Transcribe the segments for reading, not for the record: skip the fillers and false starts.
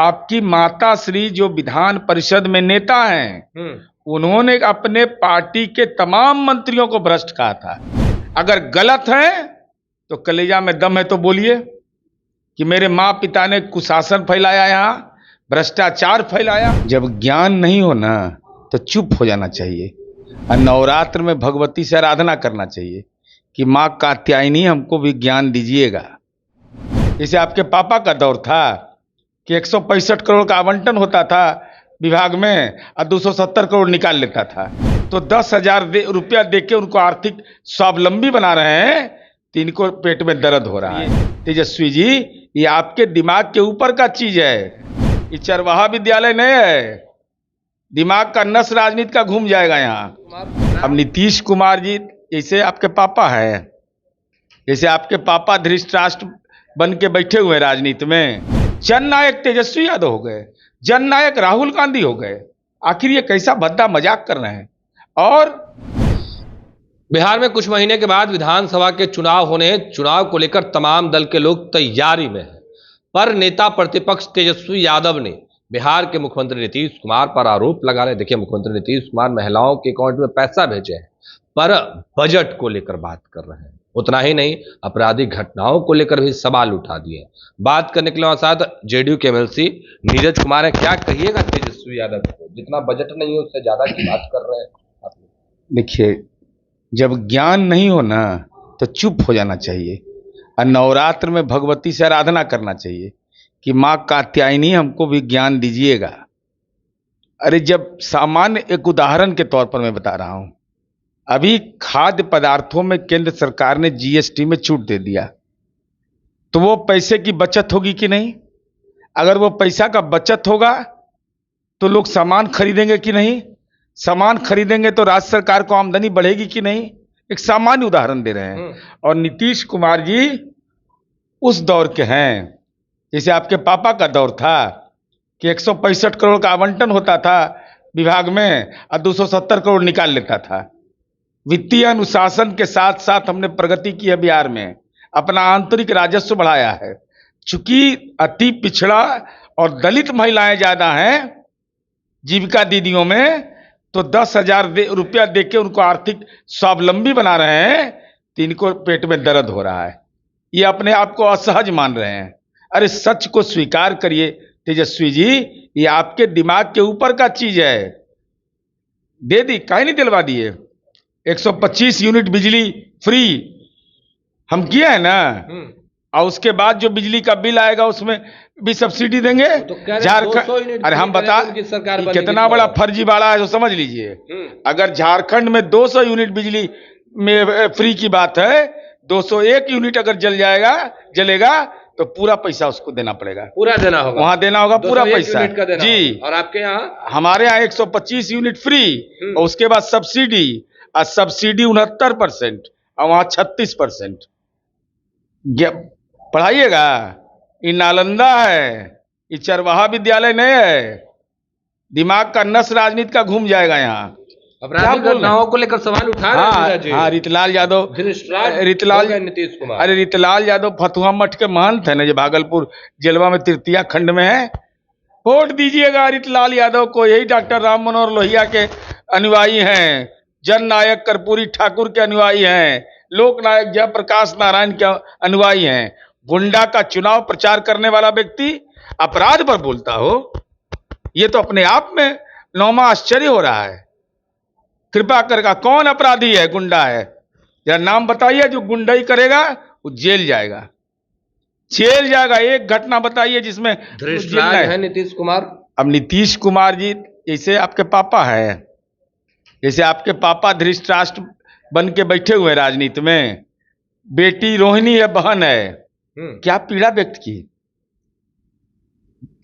आपकी माता श्री जो विधान परिषद में नेता हैं, उन्होंने अपने पार्टी के तमाम मंत्रियों को भ्रष्ट कहा था। अगर गलत है तो कलेजा में दम है तो बोलिए कि मेरे माँ पिता ने कुशासन फैलाया, यहाँ भ्रष्टाचार फैलाया। जब ज्ञान नहीं हो ना तो चुप हो जाना चाहिए और नवरात्र में भगवती से आराधना करना चाहिए कि माँ कात्यायनी हमको भी ज्ञान दीजिएगा। जैसे आपके पापा का दौर था कि 165 करोड़ का आवंटन होता था विभाग में और 270 करोड़ निकाल लेता था, तो 10,000 रुपया देके उनको आर्थिक स्वावलंबी बना रहे हैं, तो इनको पेट में दर्द हो रहा है। तेजस्वी जी, ये आपके दिमाग के ऊपर का चीज है, ये चरवाहा विद्यालय नहीं है। दिमाग का नस राजनीति का घूम जाएगा यहाँ। अब नीतीश कुमार जी जैसे आपके पापा है, जैसे आपके पापा धृतराष्ट्र बन के बैठे हुए राजनीति में, जननायक तेजस्वी यादव हो गए, जननायक राहुल गांधी हो गए। आखिर ये कैसा भद्दा मजाक कर रहे हैं। और बिहार में कुछ महीने के बाद विधानसभा के चुनाव होने, चुनाव को लेकर तमाम दल के लोग तैयारी में हैं। पर नेता प्रतिपक्ष तेजस्वी यादव ने बिहार के मुख्यमंत्री नीतीश कुमार पर आरोप लगा रहे। देखिए, मुख्यमंत्री नीतीश कुमार महिलाओं के अकाउंट में पैसा भेजे हैं, पर बजट को लेकर बात कर रहे हैं। उतना ही नहीं, आपराधिक घटनाओं को लेकर भी सवाल उठा दिए। बात करने के लिए साथ जेडीयू के एमएलसी नीरज कुमार है। क्या कहिएगा तेजस्वी यादव को, जितना बजट नहीं है उससे ज्यादा की बात कर रहे हैं आप? देखिए, जब ज्ञान नहीं हो ना तो चुप हो जाना चाहिए और नवरात्र में भगवती से आराधना करना चाहिए कि माँ कात्यायनी हमको भी ज्ञान दीजिएगा। अरे, जब सामान्य एक उदाहरण के तौर पर मैं बता रहा हूं, अभी खाद्य पदार्थों में केंद्र सरकार ने जीएसटी में छूट दे दिया, तो वो पैसे की बचत होगी कि नहीं? अगर वो पैसा का बचत होगा तो लोग सामान खरीदेंगे कि नहीं? सामान खरीदेंगे तो राज्य सरकार को आमदनी बढ़ेगी कि नहीं? एक सामान्य उदाहरण दे रहे हैं। और नीतीश कुमार जी उस दौर के हैं जैसे आपके पापा का दौर था कि 165 करोड़ का आवंटन होता था विभाग में और 270 करोड़ निकाल लेता था। वित्तीय अनुशासन के साथ साथ हमने प्रगति की है बिहार में, अपना आंतरिक राजस्व बढ़ाया है। चूंकि अति पिछड़ा और दलित महिलाएं ज्यादा हैं जीविका दीदियों में, तो 10,000 रुपया देके उनको आर्थिक स्वावलंबी बना रहे हैं, तो इनको पेट में दर्द हो रहा है। ये अपने आप को असहज मान रहे हैं। अरे, सच को स्वीकार करिए तेजस्वी जी, ये आपके दिमाग के ऊपर का चीज है। दे दी, काहे नहीं दिलवा दिए? 125 यूनिट बिजली फ्री हम किए हैं ना, और उसके बाद जो बिजली का बिल आएगा उसमें भी सब्सिडी देंगे। तो झारखंड, अरे हम बता कितना बड़ा फर्जीवाड़ा है तो समझ लीजिए। अगर झारखंड में 200 यूनिट बिजली में फ्री की बात है, 201 यूनिट अगर जलेगा तो पूरा पैसा उसको देना पड़ेगा, पूरा देना होगा, वहां देना होगा पूरा पैसा जी। और आपके यहाँ, हमारे यहाँ 125 यूनिट फ्री और उसके बाद सब्सिडी, और सब्सिडी 69% और वहां 36%। पढ़ाइएगा, ये नालंदा है, ये चरवाहा विद्यालय नहीं है। दिमाग का नस राजनीति का घूम जाएगा यहाँ। आपराधिक घटनाओं को लेकर सवाल उठा रहे हैं। हाँ, रितलाल यादव, नीतीश कुमार, अरे रितलाल यादव फतुहा मठ के महंत है ना, जो भागलपुर जेलवा में तृतीया खंड में है। वोट दीजिएगा रितलाल यादव को, यही डॉक्टर राम मनोहर लोहिया के अनुयायी हैं, जननायक कर्पूरी ठाकुर के अनुयायी हैं, लोकनायक जयप्रकाश नारायण के अनुयायी हैं। गुंडा का चुनाव प्रचार करने वाला व्यक्ति अपराध पर बोलता हो, ये तो अपने आप में नौमा आश्चर्य हो रहा है। कृपा करके कौन अपराधी है, गुंडा है? या नाम बताइए जो गुंडाई करेगा वो जेल जाएगा, जेल जाएगा। एक घटना बताइए जिसमें है नीतीश कुमार। अब नीतीश कुमार जी जैसे आपके पापा है, जैसे आपके पापा धृतराष्ट्र बन के बैठे हुए राजनीति में, बेटी रोहिणी है, बहन है, क्या पीड़ा व्यक्त की।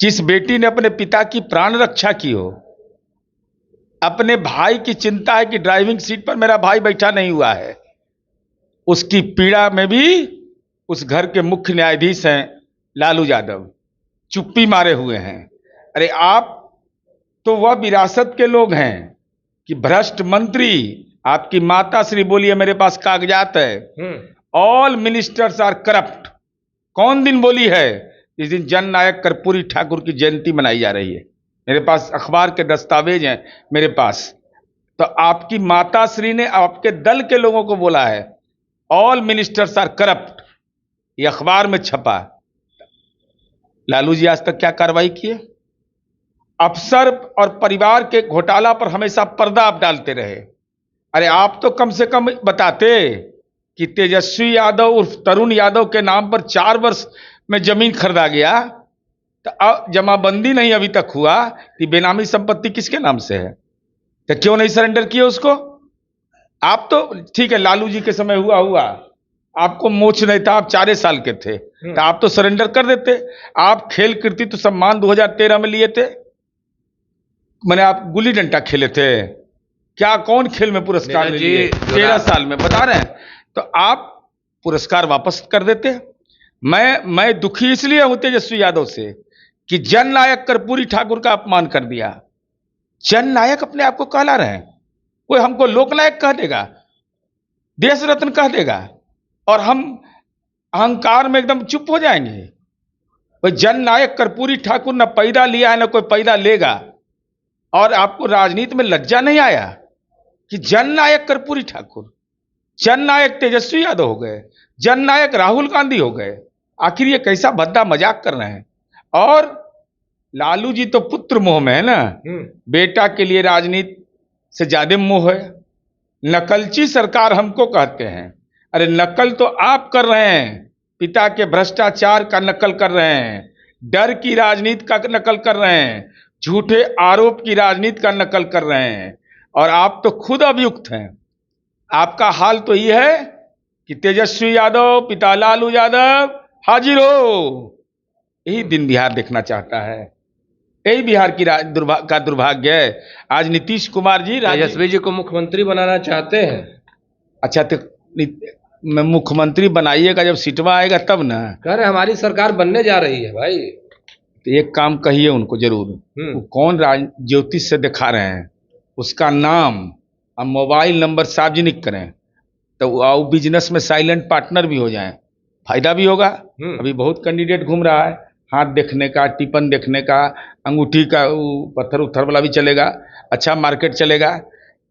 जिस बेटी ने अपने पिता की प्राण रक्षा की हो, अपने भाई की चिंता है कि ड्राइविंग सीट पर मेरा भाई बैठा नहीं हुआ है, उसकी पीड़ा में भी उस घर के मुख्य न्यायाधीश हैं लालू यादव, चुप्पी मारे हुए हैं। अरे, आप तो वह विरासत के लोग हैं कि भ्रष्ट मंत्री, आपकी माता श्री बोली है, मेरे पास कागजात है, ऑल मिनिस्टर्स आर करप्ट। कौन दिन बोली है? इस दिन जन नायक कर्पूरी ठाकुर की जयंती मनाई जा रही है। मेरे पास अखबार के दस्तावेज हैं मेरे पास। तो आपकी माता श्री ने आपके दल के लोगों को बोला है ऑल मिनिस्टर्स आर करप्ट, ये अखबार में छपा। लालू जी आज तक क्या कार्रवाई किए? अफसर और परिवार के घोटाला पर हमेशा पर्दा आप डालते रहे। अरे आप तो कम से कम बताते कि तेजस्वी यादव उर्फ तरुण यादव के नाम पर 4 वर्ष में जमीन खरीदा गया, तो जमाबंदी नहीं अभी तक हुआ कि बेनामी संपत्ति किसके नाम से है, तो क्यों नहीं सरेंडर किए उसको? आप तो ठीक है, लालू जी के समय हुआ, आपको मोछ नहीं था, आप 4 साल के थे, तो आप तो सरेंडर कर देते। आप खेल कृतित्व सम्मान 2013 में लिए थे, मैंने आप गुल्ली डंडा खेले थे क्या? कौन खेल में पुरस्कार लिए 13 साल में बता रहे हैं? तो आप पुरस्कार वापस कर देते। मैं दुखी इसलिए हूं तेजस्वी यादव से कि जन नायक कर्पूरी ठाकुर का अपमान कर दिया। जन नायक अपने आप को कहला रहे हैं, कोई हमको लोकनायक कह देगा, देश रत्न कह देगा और हम अहंकार में एकदम चुप हो जाएंगे। कोई जन नायक कर्पूरी ठाकुर न पैदा लिया है न कोई पैदा लेगा, और आपको राजनीति में लज्जा नहीं आया कि जन नायक कर्पूरी ठाकुर, जन नायक तेजस्वी यादव हो गए, जन नायक राहुल गांधी हो गए? आखिर ये कैसा भद्दा मजाक कर रहे हैं? और लालू जी तो पुत्र मोह में है ना, बेटा के लिए राजनीति से ज्यादा मोह है। नकलची सरकार हमको कहते हैं। अरे नकल तो आप कर रहे हैं, पिता के भ्रष्टाचार का नकल कर रहे हैं, डर की राजनीति का नकल कर रहे हैं, झूठे आरोप की राजनीति का नकल कर रहे हैं, और आप तो खुद अभियुक्त हैं। आपका हाल तो ये है कि तेजस्वी यादव पिता लालू यादव हाजिर हो। यही दिन बिहार देखना चाहता है, यही बिहार की का दुर्भाग्य है। आज नीतीश कुमार जी तेजस्वी जी को मुख्यमंत्री बनाना चाहते हैं। अच्छा, तो मुख्यमंत्री बनाइएगा जब सीटवा आएगा तब ना। कह रहे हमारी सरकार बनने जा रही है भाई। तो एक काम कहिए उनको जरूर, वो कौन ज्योतिष से दिखा रहे हैं, उसका नाम और मोबाइल नंबर सार्वजनिक करें, तो वो बिजनेस में साइलेंट पार्टनर भी हो जाएं, फायदा भी होगा। अभी बहुत कैंडिडेट घूम रहा है, हाथ देखने का, टिपन देखने का, अंगूठी का, पत्थर उत्थर वाला भी चलेगा, अच्छा मार्केट चलेगा।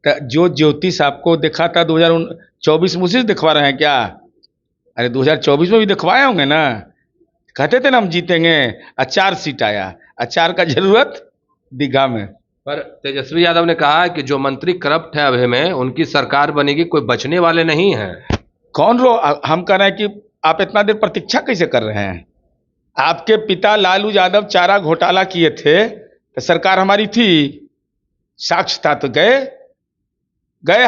तो जो ज्योतिष आपको दिखा था 2024 में उसी से दिखवा रहे हैं क्या? अरे 2024 में भी दिखवाए होंगे ना, कहते थे ना हम जीतेंगे, 4 सीट आया, 4 का जरूरत दीघा में। पर तेजस्वी यादव ने कहा कि जो मंत्री करप्ट है अभी में, उनकी सरकार बनेगी, कोई बचने वाले नहीं हैं। कौन हम कह रहे हैं कि आप इतना देर प्रतीक्षा कैसे कर रहे हैं? आपके पिता लालू यादव चारा घोटाला किए थे तो सरकार हमारी थी, साक्ष्य था, तो गए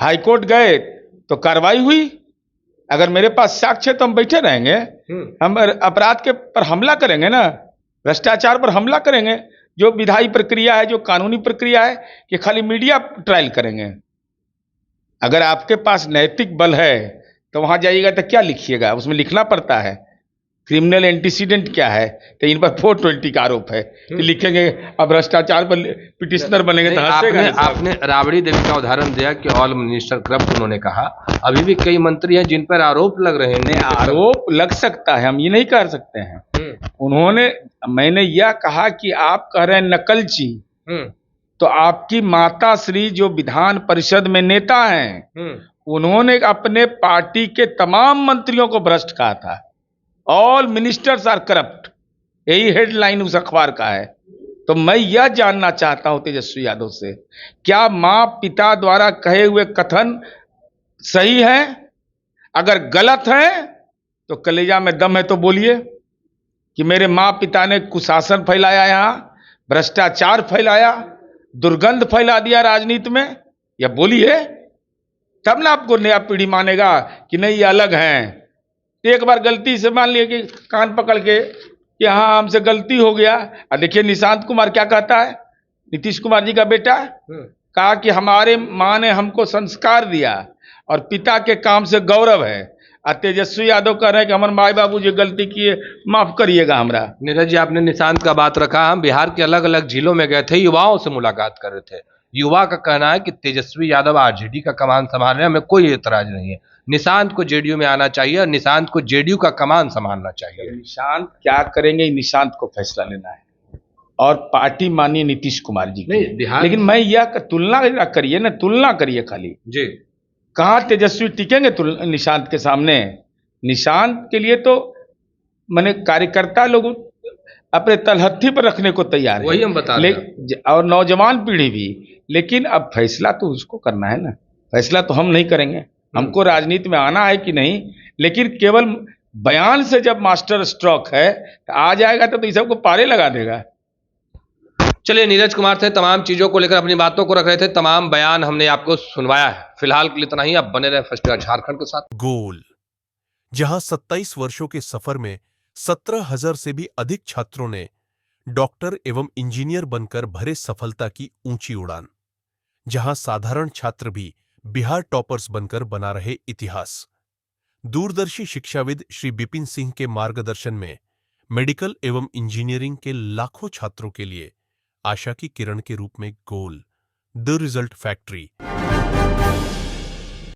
हाईकोर्ट गए तो कार्रवाई हुई। अगर मेरे पास साक्ष्य है तो हम बैठे रहेंगे? हम अपराध के पर हमला करेंगे ना, भ्रष्टाचार पर हमला करेंगे? जो विधायी प्रक्रिया है, जो कानूनी प्रक्रिया है, कि खाली मीडिया ट्रायल करेंगे? अगर आपके पास नैतिक बल है तो वहां जाइएगा तो क्या लिखिएगा? उसमें लिखना पड़ता है क्रिमिनल एंटीसीडेंट क्या है, तो इन पर 420 का आरोप है, कि लिखेंगे अब भ्रष्टाचार पर पिटिशनर बनेंगे तो हंसेगा। आपने राबड़ी देवी का उदाहरण दिया कि ऑल मिनिस्टर करप्ट, उन्होंने कहा अभी भी कई मंत्री हैं जिन पर आरोप लग रहे हैं। आरोप लग सकता है, हम ये नहीं कह सकते हैं। मैंने यह कहा कि आप कह रहे हैं नकलची, तो आपकी माता श्री जो विधान परिषद में नेता हैं, उन्होंने अपने पार्टी के तमाम मंत्रियों को भ्रष्ट कहा था। ऑल मिनिस्टर्स आर करप्ट, यही हेडलाइन उस अखबार का है। तो मैं यह जानना चाहता हूं तेजस्वी यादव से, क्या मां पिता द्वारा कहे हुए कथन सही है? अगर गलत है तो कलेजा में दम है तो बोलिए कि मेरे मां पिता ने कुशासन फैलाया, यहां भ्रष्टाचार फैलाया, दुर्गंध फैला दिया राजनीति में, या बोलिए, तब ना आपको नया पीढ़ी मानेगा कि नहीं ये अलग हैं। एक बार गलती से मान लिया कि कान पकड़ के कि हाँ हमसे गलती हो गया। और देखिए निशांत कुमार क्या कहता है, नीतीश कुमार जी का बेटा, कहा कि हमारे माँ ने हमको संस्कार दिया और पिता के काम से गौरव है। और तेजस्वी यादव कह रहे हैं कि हमारे माए बाबू जो गलती किए माफ करिएगा हमरा। नीरज जी, आपने निशांत का बात रखा, हम बिहार के अलग अलग जिलों में गए थे, युवाओं से मुलाकात कर रहे थे। युवा का कहना है कि तेजस्वी यादव आरजेडी का कमान संभाल रहे हैं, हमें कोई एतराज नहीं है। निशांत को जेडीयू में आना चाहिए और निशांत को जेडीयू का कमान संभालना चाहिए। निशांत क्या करेंगे, निशांत को फैसला लेना है और पार्टी मानिए नीतीश कुमार जी नहीं, की। बिहार लेकिन मैं यह तुलना ना करिए ना, तुलना करिए खाली। जी कहाँ तेजस्वी टिकेंगे निशांत के सामने? निशांत के लिए तो माने कार्यकर्ता लोग अपने तलहत्थी पर रखने को तैयार है, वही हम बता रहे हैं। और नौजवान पीढ़ी भी। लेकिन अब फैसला तो उसको करना है ना, फैसला तो हम नहीं करेंगे। हमको राजनीति में आना है कि नहीं, लेकिन केवल बयान से जब मास्टर स्ट्रोक है तो आ जाएगा तो ये सबको पारे लगा देगा। चलिए, नीरज कुमार थे, तमाम चीजों को लेकर अपनी बातों को रख रहे थे, तमाम बयान हमने आपको सुनवाया है। फिलहाल के लिए इतना ही, अब बने रहे फर्स्ट झारखंड के साथ। गोल, जहां 27 वर्षों के सफर में 17,000 से भी अधिक छात्रों ने डॉक्टर एवं इंजीनियर बनकर भरे सफलता की ऊंची उड़ान, जहां साधारण छात्र भी बिहार टॉपर्स बनकर बना रहे इतिहास। दूरदर्शी शिक्षाविद श्री बिपिन सिंह के मार्गदर्शन में मेडिकल एवं इंजीनियरिंग के लाखों छात्रों के लिए आशा की किरण के रूप में गोल, द रिजल्ट फैक्ट्री